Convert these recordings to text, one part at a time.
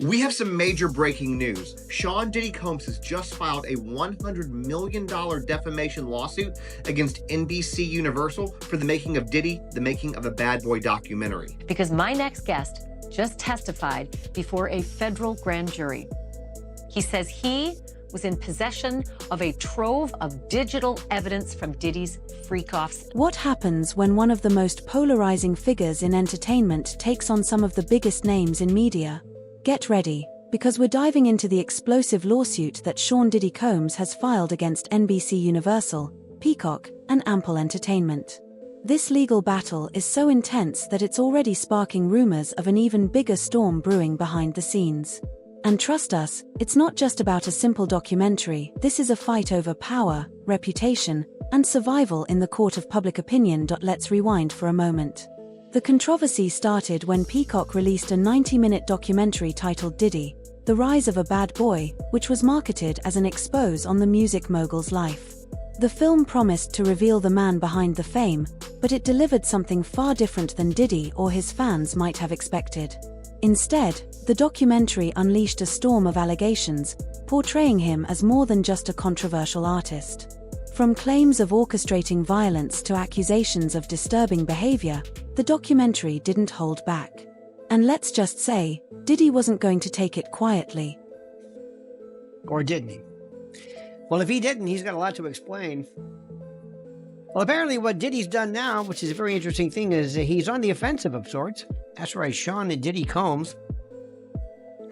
We have some major breaking news. Sean Diddy Combs has just filed a $100 million defamation lawsuit against NBC Universal for the making of Diddy, the making of a Bad Boy documentary. Because my next guest just testified before a federal grand jury. He says he was in possession of a trove of digital evidence from Diddy's freak-offs. What happens when one of the most polarizing figures in entertainment takes on some of the biggest names in media? Get ready, because we're diving into the explosive lawsuit that Sean Diddy Combs has filed against NBC Universal, Peacock, and Ample Entertainment. This legal battle is so intense that it's already sparking rumors of an even bigger storm brewing behind the scenes. And trust us, it's not just about a simple documentary. This is a fight over power, reputation, and survival in the court of public opinion. Let's rewind for a moment. The controversy started when Peacock released a 90-minute documentary titled Diddy, The Rise of a Bad Boy, which was marketed as an expose on the music mogul's life. The film promised to reveal the man behind the fame, but it delivered something far different than Diddy or his fans might have expected. Instead, the documentary unleashed a storm of allegations, portraying him as more than just a controversial artist. From claims of orchestrating violence to accusations of disturbing behavior, the documentary didn't hold back. And let's just say, Diddy wasn't going to take it quietly. Or didn't he? Well, if he didn't, he's got a lot to explain. Well, apparently what Diddy's done now, which is a very interesting thing, is he's on the offensive of sorts. That's right, Sean Diddy Combs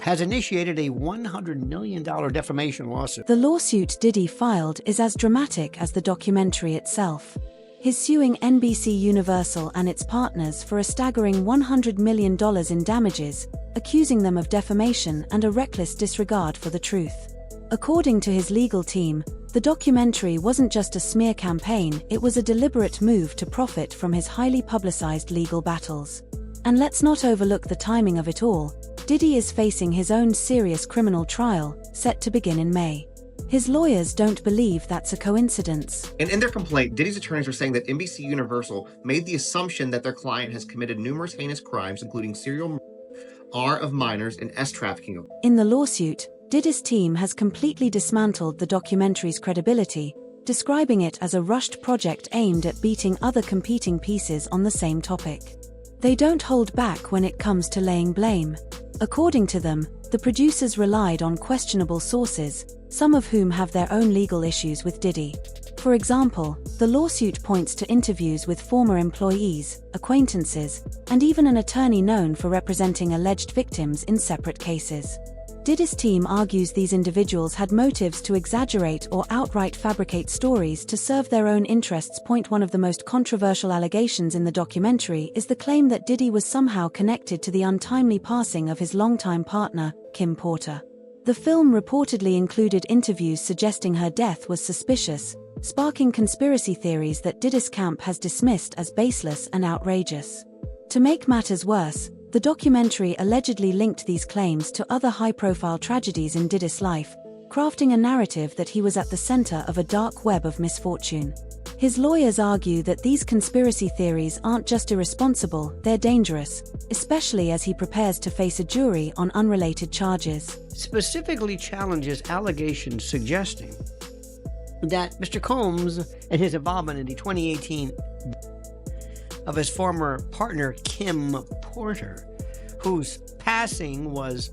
has initiated a $100 million defamation lawsuit. The lawsuit Diddy filed is as dramatic as the documentary itself. He's suing NBC Universal and its partners for a staggering $100 million in damages, accusing them of defamation and a reckless disregard for the truth. According to his legal team, the documentary wasn't just a smear campaign, it was a deliberate move to profit from his highly publicized legal battles. And let's not overlook the timing of it all. Diddy is facing his own serious criminal trial, set to begin in May. His lawyers don't believe that's a coincidence. And in their complaint, Diddy's attorneys are saying that NBC Universal made the assumption that their client has committed numerous heinous crimes, including serial murder, R of minors, and S trafficking. In the lawsuit, Diddy's team has completely dismantled the documentary's credibility, describing it as a rushed project aimed at beating other competing pieces on the same topic. They don't hold back when it comes to laying blame. According to them, the producers relied on questionable sources, some of whom have their own legal issues with Diddy. For example, the lawsuit points to interviews with former employees, acquaintances, and even an attorney known for representing alleged victims in separate cases. Diddy's team argues these individuals had motives to exaggerate or outright fabricate stories to serve their own interests. One of the most controversial allegations in the documentary is the claim that Diddy was somehow connected to the untimely passing of his longtime partner, Kim Porter. The film reportedly included interviews suggesting her death was suspicious, sparking conspiracy theories that Diddy's camp has dismissed as baseless and outrageous. To make matters worse, the documentary allegedly linked these claims to other high-profile tragedies in Diddy's life, crafting a narrative that he was at the center of a dark web of misfortune. His lawyers argue that these conspiracy theories aren't just irresponsible, they're dangerous, especially as he prepares to face a jury on unrelated charges. Specifically challenges allegations suggesting that Mr. Combs and his involvement in the 2018 of his former partner, Kim Porter, whose passing was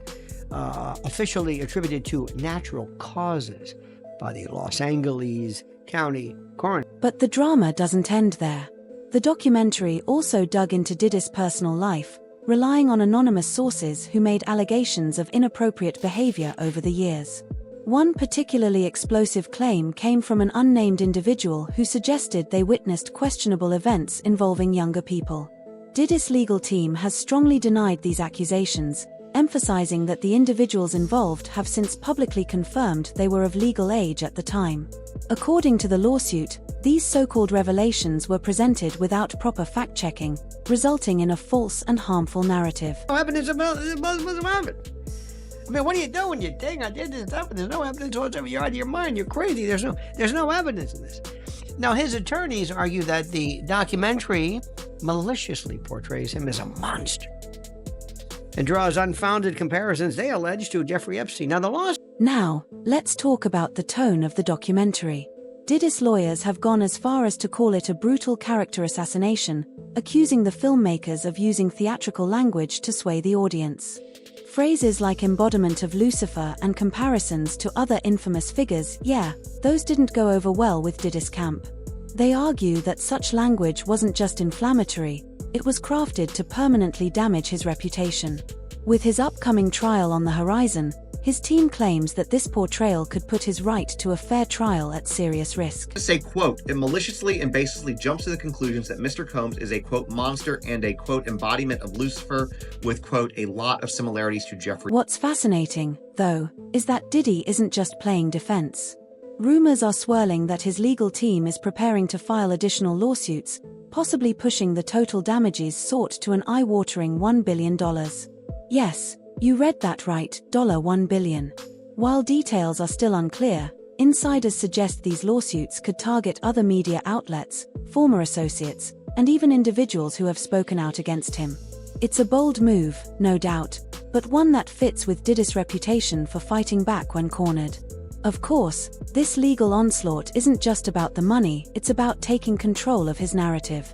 officially attributed to natural causes by the Los Angeles County Coroner. But the drama doesn't end there. The documentary also dug into Diddy's personal life, relying on anonymous sources who made allegations of inappropriate behavior over the years. One particularly explosive claim came from an unnamed individual who suggested they witnessed questionable events involving younger people. Diddy's legal team has strongly denied these accusations, emphasizing that the individuals involved have since publicly confirmed they were of legal age at the time. According to the lawsuit, these so-called revelations were presented without proper fact-checking, resulting in a false and harmful narrative. No evidence of it. I mean, what are you doing? You think I did this stuff and there's no evidence whatsoever. You're out of your mind. You're crazy. There's no evidence in this. Now, his attorneys argue that the documentary maliciously portrays him as a monster. and draws unfounded comparisons, they allege, to Jeffrey Epstein. Now, the lawsuit. Now, let's talk about the tone of the documentary. Diddy's lawyers have gone as far as to call it a brutal character assassination, accusing the filmmakers of using theatrical language to sway the audience. Phrases like embodiment of Lucifer and comparisons to other infamous figures, those didn't go over well with Diddy's camp. They argue that such language wasn't just inflammatory, it was crafted to permanently damage his reputation. With his upcoming trial on the horizon, his team claims that this portrayal could put his right to a fair trial at serious risk. To say, quote, it maliciously and basically jumps to the conclusions that Mr. Combs is a, quote, monster and a, quote, embodiment of Lucifer with, quote, a lot of similarities to Jeffrey. What's fascinating, though, is that Diddy isn't just playing defense. Rumors are swirling that his legal team is preparing to file additional lawsuits, possibly pushing the total damages sought to an eye-watering $1 billion. Yes, you read that right, $1 billion. While details are still unclear, insiders suggest these lawsuits could target other media outlets, former associates, and even individuals who have spoken out against him. It's a bold move, no doubt, but one that fits with Diddy's reputation for fighting back when cornered. Of course, this legal onslaught isn't just about the money, it's about taking control of his narrative.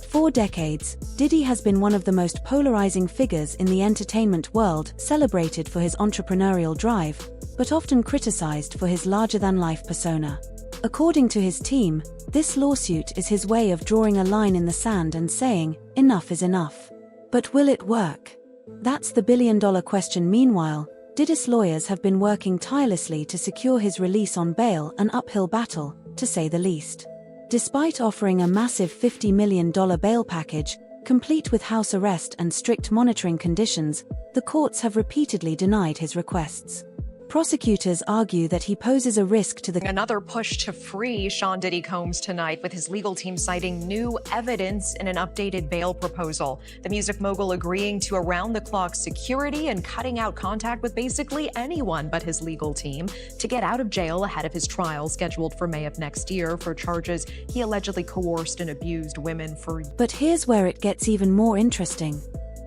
For decades, Diddy has been one of the most polarizing figures in the entertainment world, celebrated for his entrepreneurial drive, but often criticized for his larger-than-life persona. According to his team, this lawsuit is his way of drawing a line in the sand and saying, enough is enough. But will it work? That's the billion-dollar question. Meanwhile, Diddy's lawyers have been working tirelessly to secure his release on bail, an uphill battle, to say the least. Despite offering a massive $50 million bail package, complete with house arrest and strict monitoring conditions, the courts have repeatedly denied his requests. Prosecutors argue that he poses a risk to the... Another push to free Sean Diddy Combs tonight, with his legal team citing new evidence in an updated bail proposal. The music mogul agreeing to around-the-clock security and cutting out contact with basically anyone but his legal team to get out of jail ahead of his trial scheduled for May of next year for charges he allegedly coerced and abused women for... But here's where it gets even more interesting.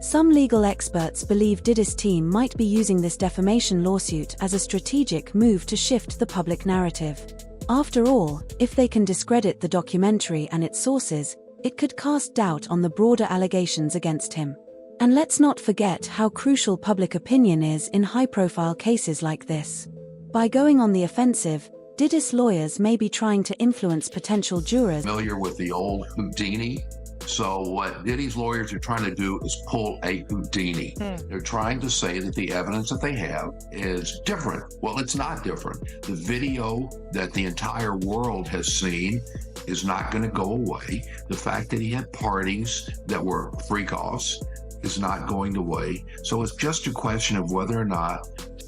Some legal experts believe Diddy's team might be using this defamation lawsuit as a strategic move to shift the public narrative. After all, if they can discredit the documentary and its sources, it could cast doubt on the broader allegations against him. And let's not forget how crucial public opinion is in high-profile cases like this. By going on the offensive, Diddy's lawyers may be trying to influence potential jurors. Familiar with the old Houdini? So what Diddy's lawyers are trying to do is pull a Houdini. They're trying to say that the evidence that they have is different. Well, it's not different. The video that the entire world has seen is not going to go away. The fact that he had parties that were freak-offs is not going away. So it's just a question of whether or not...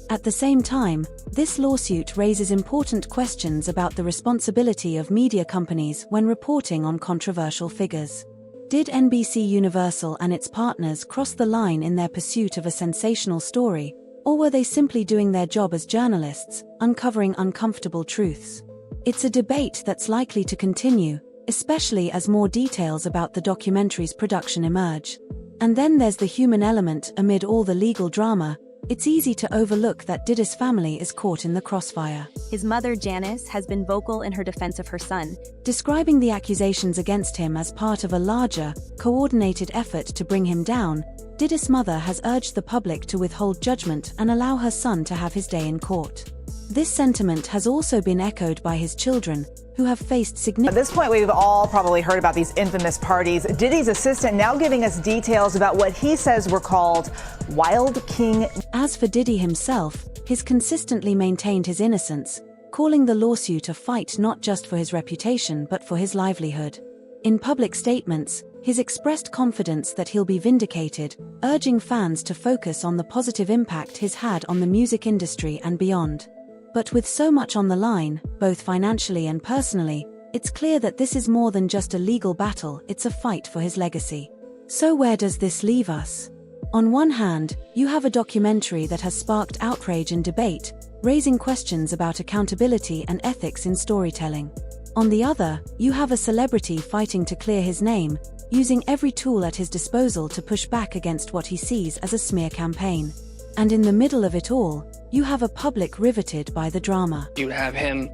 At the same time, this lawsuit raises important questions about the responsibility of media companies when reporting on controversial figures. Did NBC Universal and its partners cross the line in their pursuit of a sensational story, or were they simply doing their job as journalists, uncovering uncomfortable truths? It's a debate that's likely to continue, especially as more details about the documentary's production emerge. And then there's the human element. Amid all the legal drama, it's easy to overlook that Diddy's family is caught in the crossfire. His mother, Janice, has been vocal in her defense of her son, describing the accusations against him as part of a larger, coordinated effort to bring him down. Diddy's mother has urged the public to withhold judgment and allow her son to have his day in court. This sentiment has also been echoed by his children, who have faced significant... At this point, we've all probably heard about these infamous parties. Diddy's assistant now giving us details about what he says were called Wild King. As for Diddy himself, he's consistently maintained his innocence, calling the lawsuit a fight not just for his reputation but for his livelihood. In public statements, he's expressed confidence that he'll be vindicated, urging fans to focus on the positive impact he's had on the music industry and beyond. But with so much on the line, both financially and personally, it's clear that this is more than just a legal battle, it's a fight for his legacy. So where does this leave us? On one hand, you have a documentary that has sparked outrage and debate, raising questions about accountability and ethics in storytelling. On the other, you have a celebrity fighting to clear his name, using every tool at his disposal to push back against what he sees as a smear campaign. And in the middle of it all, you have a public riveted by the drama. You have him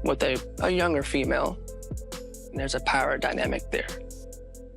with a younger female, and there's a power dynamic there.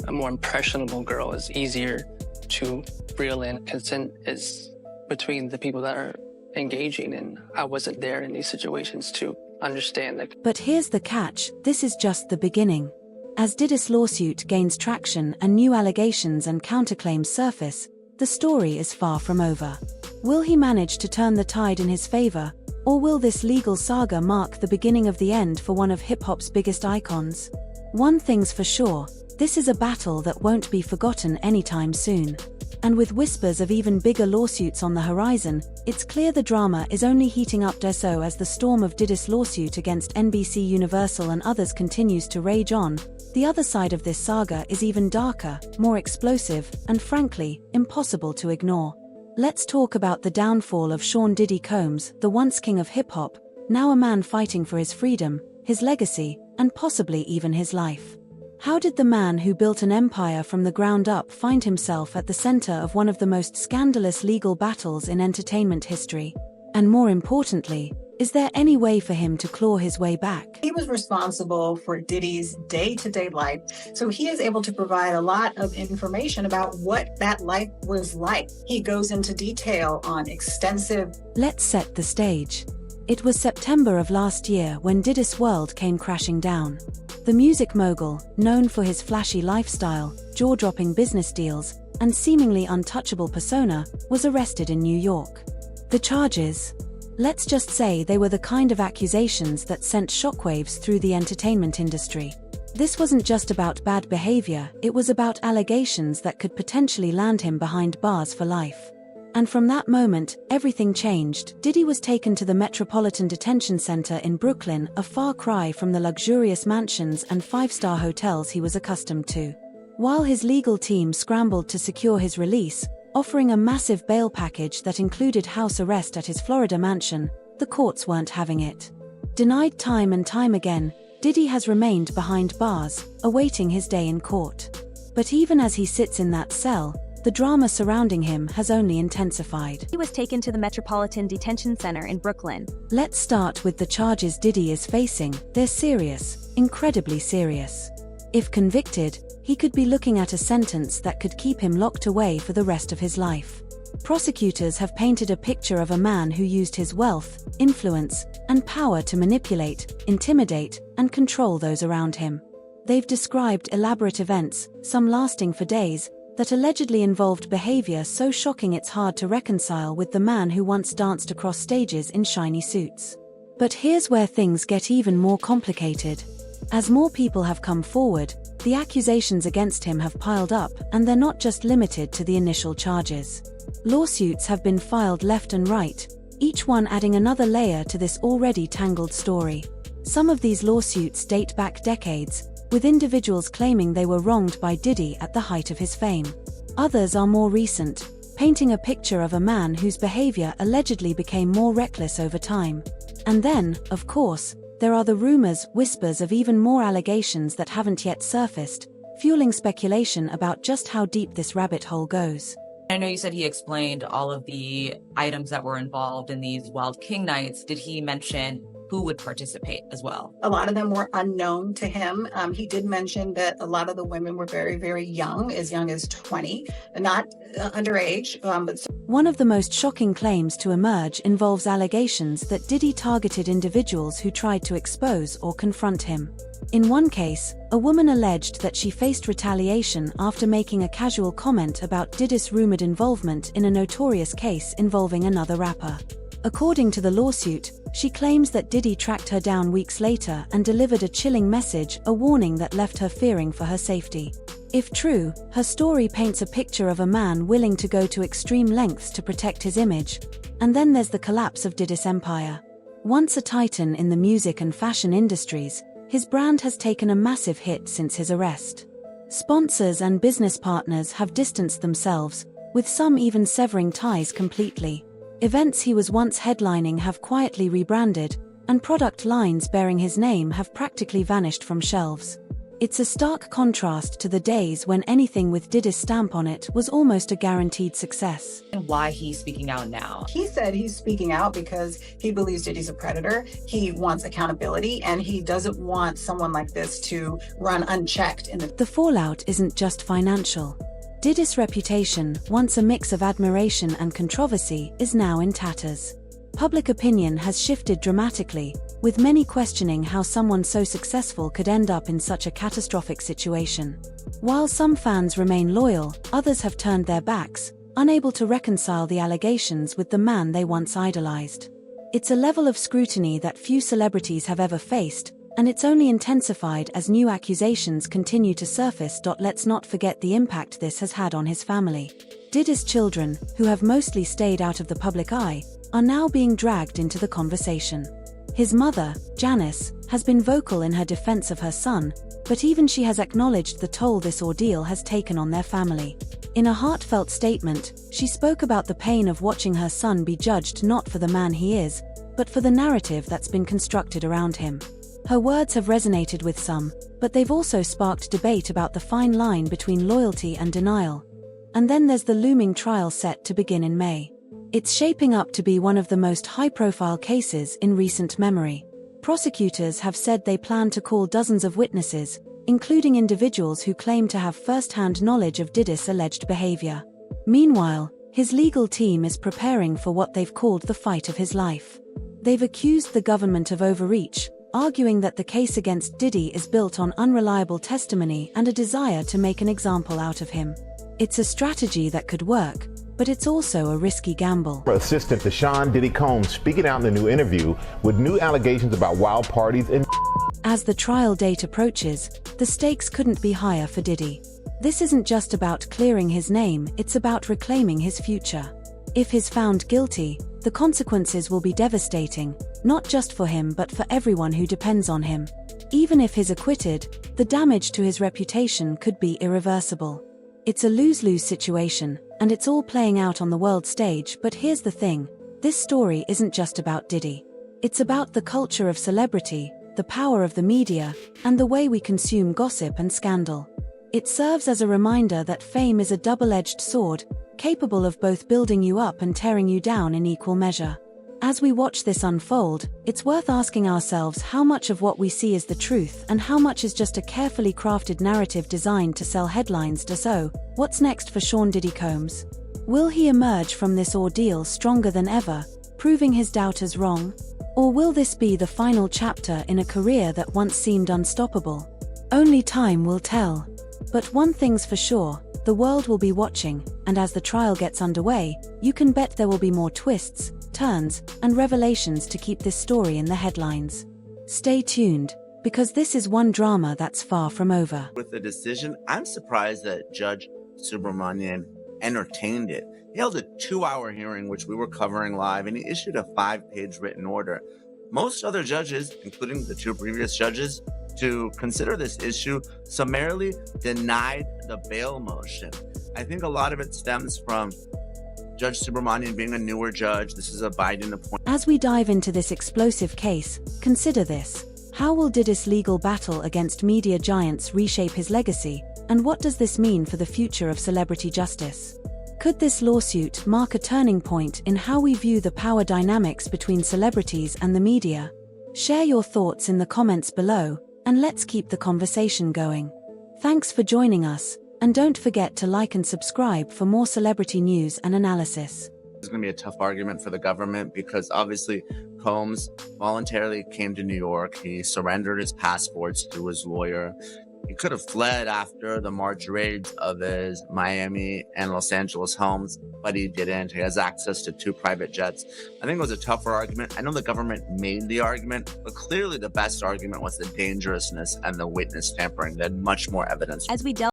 A more impressionable girl is easier to reel in. Consent is between the people that are engaging, and I wasn't there in these situations to understand that. But here's the catch, this is just the beginning. As Diddy's lawsuit gains traction and new allegations and counterclaims surface, the story is far from over. Will he manage to turn the tide in his favor, or will this legal saga mark the beginning of the end for one of hip-hop's biggest icons? One thing's for sure, this is a battle that won't be forgotten anytime soon. And with whispers of even bigger lawsuits on the horizon, it's clear the drama is only heating up so as the storm of Diddy's lawsuit against NBC Universal and others continues to rage on. The other side of this saga is even darker, more explosive, and frankly, impossible to ignore. Let's talk about the downfall of Sean Diddy Combs, the once king of hip-hop, now a man fighting for his freedom, his legacy, and possibly even his life. How did the man who built an empire from the ground up find himself at the center of one of the most scandalous legal battles in entertainment history? And more importantly, is there any way for him to claw his way back? He was responsible for Diddy's day-to-day life, so he is able to provide a lot of information about what that life was like. He goes into detail on extensive... Let's set the stage. It was September of last year when Diddy's world came crashing down. The music mogul, known for his flashy lifestyle, jaw-dropping business deals, and seemingly untouchable persona, was arrested in New York. The charges? Let's just say they were the kind of accusations that sent shockwaves through the entertainment industry. This wasn't just about bad behavior, it was about allegations that could potentially land him behind bars for life. And from that moment, everything changed. Diddy was taken to the Metropolitan Detention Center in Brooklyn, a far cry from the luxurious mansions and five-star hotels he was accustomed to. While his legal team scrambled to secure his release, offering a massive bail package that included house arrest at his Florida mansion, the courts weren't having it. Denied time and time again, Diddy has remained behind bars, awaiting his day in court. But even as he sits in that cell, the drama surrounding him has only intensified. He was taken to the Metropolitan Detention Center in Brooklyn. Let's start with the charges Diddy is facing. They're serious, incredibly serious. If convicted, he could be looking at a sentence that could keep him locked away for the rest of his life. Prosecutors have painted a picture of a man who used his wealth, influence, and power to manipulate, intimidate, and control those around him. They've described elaborate events, some lasting for days, that allegedly involved behavior so shocking it's hard to reconcile with the man who once danced across stages in shiny suits. But here's where things get even more complicated. As more people have come forward, the accusations against him have piled up, and they're not just limited to the initial charges. Lawsuits have been filed left and right, each one adding another layer to this already tangled story. Some of these lawsuits date back decades, with individuals claiming they were wronged by Diddy at the height of his fame. Others are more recent, painting a picture of a man whose behavior allegedly became more reckless over time. And then, of course, there are the rumors, whispers of even more allegations that haven't yet surfaced, fueling speculation about just how deep this rabbit hole goes. I know you said he explained all of the items that were involved in these Wild King nights. Did he mention who would participate as well? A lot of them were unknown to him. He did mention that a lot of the women were very, very young as 20, not underage. But one of the most shocking claims to emerge involves allegations that Diddy targeted individuals who tried to expose or confront him. In one case, a woman alleged that she faced retaliation after making a casual comment about Diddy's rumored involvement in a notorious case involving another rapper. According to the lawsuit, she claims that Diddy tracked her down weeks later and delivered a chilling message, a warning that left her fearing for her safety. If true, her story paints a picture of a man willing to go to extreme lengths to protect his image. And then there's the collapse of Diddy's empire. Once a titan in the music and fashion industries, his brand has taken a massive hit since his arrest. Sponsors and business partners have distanced themselves, with some even severing ties completely. Events he was once headlining have quietly rebranded, and product lines bearing his name have practically vanished from shelves. It's a stark contrast to the days when anything with Diddy's stamp on it was almost a guaranteed success. And why he's speaking out now. He said he's speaking out because he believes Diddy's a predator. He wants accountability, and he doesn't want someone like this to run unchecked in The fallout isn't just financial. Diddy's reputation, once a mix of admiration and controversy, is now in tatters. Public opinion has shifted dramatically, with many questioning how someone so successful could end up in such a catastrophic situation. While some fans remain loyal, others have turned their backs, unable to reconcile the allegations with the man they once idolized. It's a level of scrutiny that few celebrities have ever faced, and it's only intensified as new accusations continue to surface. Let's not forget the impact this has had on his family. Diddy's children, who have mostly stayed out of the public eye, are now being dragged into the conversation. His mother, Janice, has been vocal in her defense of her son, but even she has acknowledged the toll this ordeal has taken on their family. In a heartfelt statement, she spoke about the pain of watching her son be judged not for the man he is, but for the narrative that's been constructed around him. Her words have resonated with some, but they've also sparked debate about the fine line between loyalty and denial. And then there's the looming trial set to begin in May. It's shaping up to be one of the most high-profile cases in recent memory. Prosecutors have said they plan to call dozens of witnesses, including individuals who claim to have first-hand knowledge of Diddy's alleged behavior. Meanwhile, his legal team is preparing for what they've called the fight of his life. They've accused the government of overreach, arguing that the case against Diddy is built on unreliable testimony and a desire to make an example out of him. It's a strategy that could work, but it's also a risky gamble. Assistant to Sean Diddy Combs speaking out in the new interview with new allegations about wild parties and... As the trial date approaches, the stakes couldn't be higher for Diddy. This isn't just about clearing his name, it's about reclaiming his future. If he's found guilty, the consequences will be devastating, not just for him but for everyone who depends on him. Even if he's acquitted, the damage to his reputation could be irreversible. It's a lose-lose situation, and it's all playing out on the world stage. But here's the thing, this story isn't just about Diddy. It's about the culture of celebrity, the power of the media, and the way we consume gossip and scandal. It serves as a reminder that fame is a double-edged sword, capable of both building you up and tearing you down in equal measure. As we watch this unfold, it's worth asking ourselves how much of what we see is the truth and how much is just a carefully crafted narrative designed to sell headlines. So, what's next for Sean Diddy Combs? Will he emerge from this ordeal stronger than ever, proving his doubters wrong? Or will this be the final chapter in a career that once seemed unstoppable? Only time will tell. But one thing's for sure, the world will be watching, and as the trial gets underway, you can bet there will be more twists, turns, and revelations to keep this story in the headlines. Stay tuned, because this is one drama that's far from over. With the decision, I'm surprised that Judge Subramanian entertained it. He held a 2-hour hearing, which we were covering live, and he issued a 5-page written order. Most other judges, including the 2 previous judges, to consider this issue, summarily denied the bail motion. I think a lot of it stems from Judge Subramanian being a newer judge. This is a Biden appointment. As we dive into this explosive case, consider this. How will Diddy's legal battle against media giants reshape his legacy, and what does this mean for the future of celebrity justice? Could this lawsuit mark a turning point in how we view the power dynamics between celebrities and the media? Share your thoughts in the comments below, and let's keep the conversation going. Thanks for joining us, and don't forget to like and subscribe for more celebrity news and analysis. It's going to be a tough argument for the government because obviously Combs voluntarily came to New York. He surrendered his passports to his lawyer. He could have fled after the March raids of his Miami and Los Angeles homes, but he didn't. He has access to 2 private jets. I think it was a tougher argument. I know the government made the argument, but clearly the best argument was the dangerousness and the witness tampering. They had much more evidence. As we delve